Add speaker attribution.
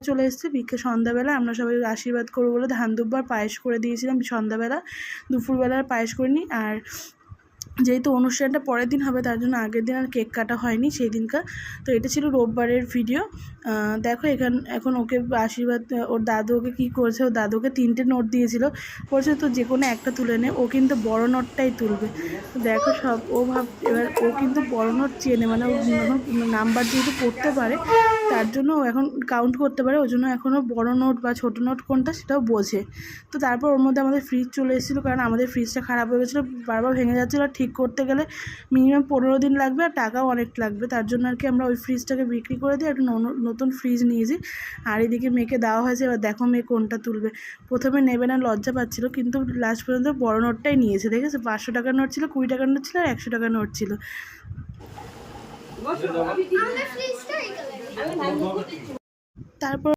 Speaker 1: চলে এসেছে বিকেল সন্ধ্যাবেলা। আমরা সবাই আশীর্বাদ করবো বলে ধান দুব্বার পায়েস করে দিয়েছিলাম সন্ধ্যাবেলা, দুপুরবেলার পায়েস করিনি। আর যেহেতু অনুষ্ঠানটা পরের দিন হবে তার জন্য আগের দিন আর কেক কাটা হয়নি সেই দিনকার। তো এটা ছিল রোববারের ভিডিও। দেখো এখন ওকে আশীর্বাদ, ওর দাদু ওকে কী করেছে, ওর দাদুকে 3টে নোট দিয়েছিল, বলছে তো যে কোনো একটা তুলে নে, ও কিন্তু বড় নোটটাই তুলবে। তো দেখো সব ও এবার ও কিন্তু বড় নোট চেনে, মানে ও এখন নাম্বার যেহেতু পড়তে পারে তার জন্য ও এখন কাউন্ট করতে পারে, ওই জন্য এখনও বড় নোট বা ছোটো নোট কোনটা সেটাও বোঝে। তো তারপর ওর মধ্যে আমাদের ফ্রিজ চলে এসেছিলো, কারণ আমাদের ফ্রিজটা খারাপ হয়ে গেছিলো, বারবার ভেঙে যাচ্ছিলো, আর ঠিক করতে গেলে মিনিমাম 15 দিন লাগবে, আর টাকাও অনেক লাগবে। তার জন্য আর কি আমরা ওই ফ্রিজটাকে বিক্রি করে দিয়ে একটা নতুন ফ্রিজ নিয়েছি। আর এদিকে মেয়েকে দেওয়া হয়েছে, এবার দেখো মেয়ে কোনটা তুলবে। প্রথমে নেবে না, লজ্জা পাচ্ছিলো, কিন্তু লাস্ট পর্যন্ত বড় নোটটাই নিয়েছে। দেখেছে 500 টাকার নোট ছিল, 20 টাকার নোট ছিল, আর 100 টাকার নোট ছিল। তারপর